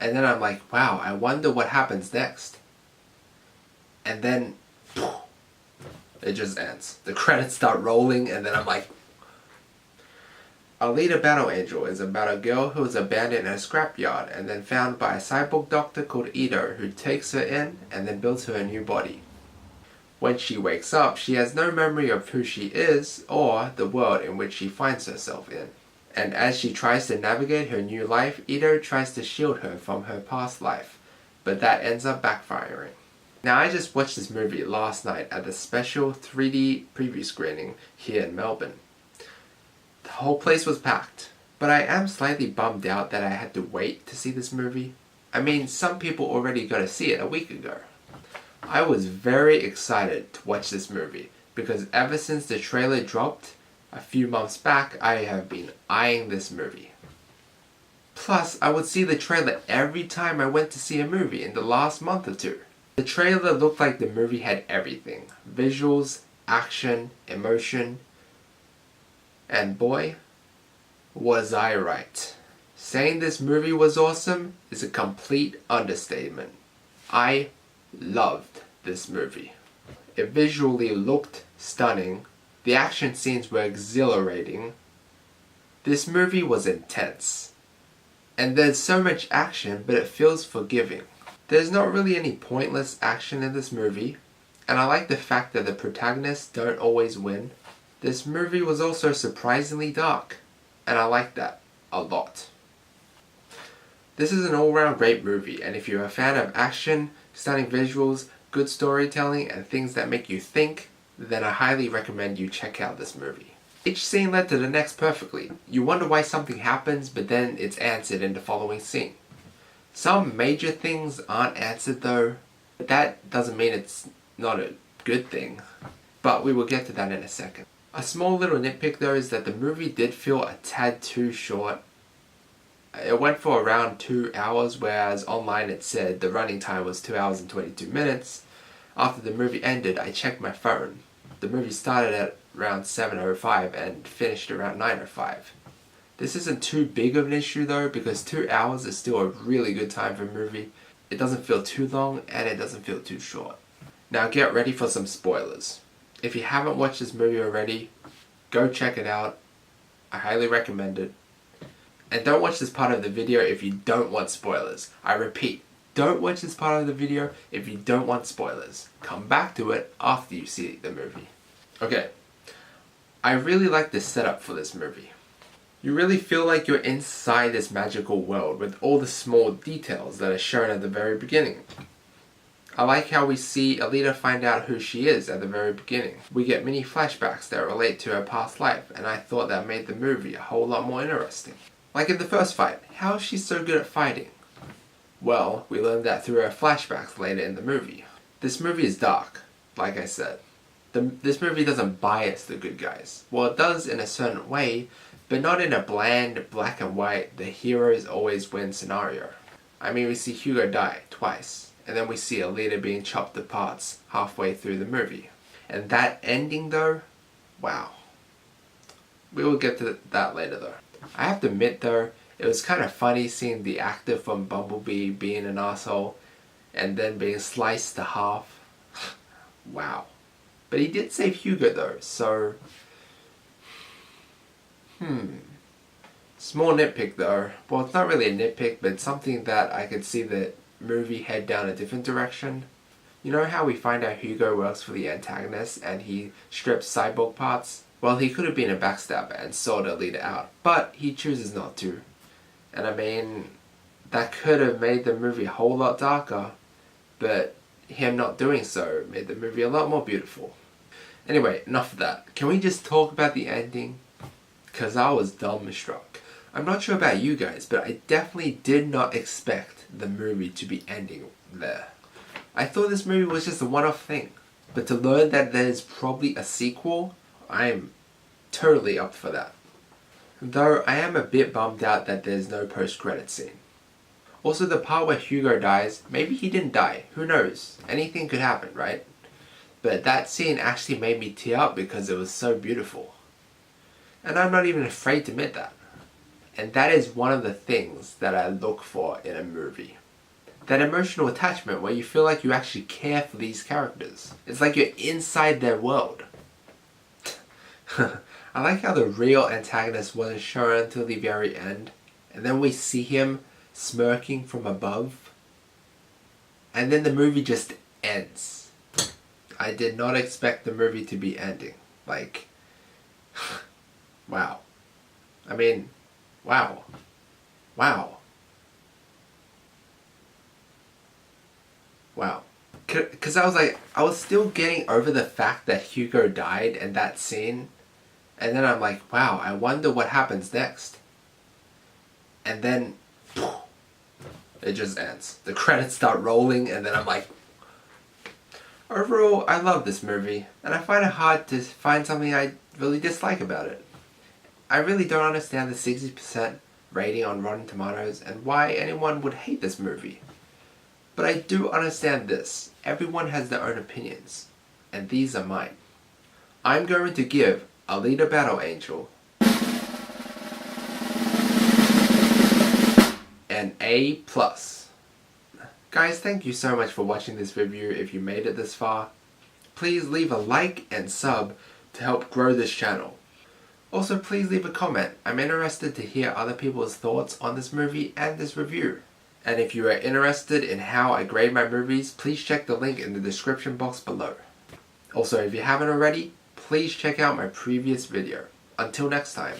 And then I'm like, wow, I wonder what happens next. And then it just ends. The credits start rolling, and then I'm like, Alita Battle Angel is about a girl who is abandoned in a scrapyard and then found by a cyborg doctor called Ito, who takes her in and then builds her a new body. When she wakes up, she has no memory of who she is or the world in which she finds herself in. And as she tries to navigate her new life, Ito tries to shield her from her past life, but that ends up backfiring. Now, I just watched this movie last night at the special 3D preview screening here in Melbourne. The whole place was packed, but I am slightly bummed out that I had to wait to see this movie. I mean, some people already got to see it a week ago. I was very excited to watch this movie because ever since the trailer dropped a few months back, I have been eyeing this movie. Plus, I would see the trailer every time I went to see a movie in the last month or two. The trailer looked like the movie had everything: visuals, action, emotion, and boy, was I right. Saying this movie was awesome is a complete understatement. I loved this movie. It visually looked stunning. The action scenes were exhilarating. This movie was intense. And there's so much action, but it feels forgiving. There's not really any pointless action in this movie, and I like the fact that the protagonists don't always win. This movie was also surprisingly dark, and I like that a lot. This is an all-round great movie, and if you're a fan of action, stunning visuals, good storytelling, and things that make you think, then I highly recommend you check out this movie. Each scene led to the next perfectly. You wonder why something happens, but then it's answered in the following scene. Some major things aren't answered though, but that doesn't mean it's not a good thing. But we will get to that in a second. A small little nitpick though is that the movie did feel a tad too short. It went for around 2 hours, whereas online it said the running time was 2 hours and 22 minutes. After the movie ended, I checked my phone. The movie started at around 7:05 and finished around 9:05. This isn't too big of an issue though, because 2 hours is still a really good time for a movie. It doesn't feel too long and it doesn't feel too short. Now get ready for some spoilers. If you haven't watched this movie already, go check it out. I highly recommend it. And don't watch this part of the video if you don't want spoilers. I repeat, don't watch this part of the video if you don't want spoilers. Come back to it after you see the movie. Okay, I really like the setup for this movie. You really feel like you're inside this magical world with all the small details that are shown at the very beginning. I like how we see Alita find out who she is at the very beginning. We get mini flashbacks that relate to her past life, and I thought that made the movie a whole lot more interesting. Like in the first fight, how is she so good at fighting? Well, we learned that through her flashbacks later in the movie. This movie is dark, like I said. This movie doesn't bias the good guys. Well, it does in a certain way, but not in a bland, black and white, the heroes always win scenario. I mean, we see Hugo die twice, and then we see Alita being chopped to parts halfway through the movie. And that ending though, wow. We will get to that later though. I have to admit though, it was kind of funny seeing the actor from Bumblebee being an asshole, and then being sliced to half. Wow. But he did save Hugo though, so... Small nitpick though. Well, it's not really a nitpick, but something that I could see the movie head down a different direction. You know how we find out Hugo works for the antagonist and he strips cyborg parts? Well, he could have been a backstabber and sold Alita out, but he chooses not to. And I mean, that could have made the movie a whole lot darker, but him not doing so made the movie a lot more beautiful. Anyway, enough of that. Can we just talk about the ending? Because I was dumbstruck. I'm not sure about you guys, but I definitely did not expect the movie to be ending there. I thought this movie was just a one-off thing. But to learn that there's probably a sequel, I'm totally up for that. Though I am a bit bummed out that there's no post-credit scene. Also, the part where Hugo dies, maybe he didn't die, who knows? Anything could happen, right? But that scene actually made me tear up because it was so beautiful. And I'm not even afraid to admit that. And that is one of the things that I look for in a movie. That emotional attachment where you feel like you actually care for these characters. It's like you're inside their world. I like how the real antagonist wasn't shown until the very end. And then we see him smirking from above. And then the movie just ends. I did not expect the movie to be ending. Like, wow. I mean, wow. Wow. Wow. Because I was still getting over the fact that Hugo died in that scene. And then I'm like, wow, I wonder what happens next. And then, it just ends. The credits start rolling, and then I'm like, overall, I love this movie. And I find it hard to find something I really dislike about it. I really don't understand the 60% rating on Rotten Tomatoes and why anyone would hate this movie. But I do understand this. Everyone has their own opinions. And these are mine. I'm going to give Alita Battle Angel an A+. Guys, thank you so much for watching this review if you made it this far. Please leave a like and sub to help grow this channel. Also, please leave a comment. I'm interested to hear other people's thoughts on this movie and this review. And if you are interested in how I grade my movies, please check the link in the description box below. Also, if you haven't already, please check out my previous video. Until next time.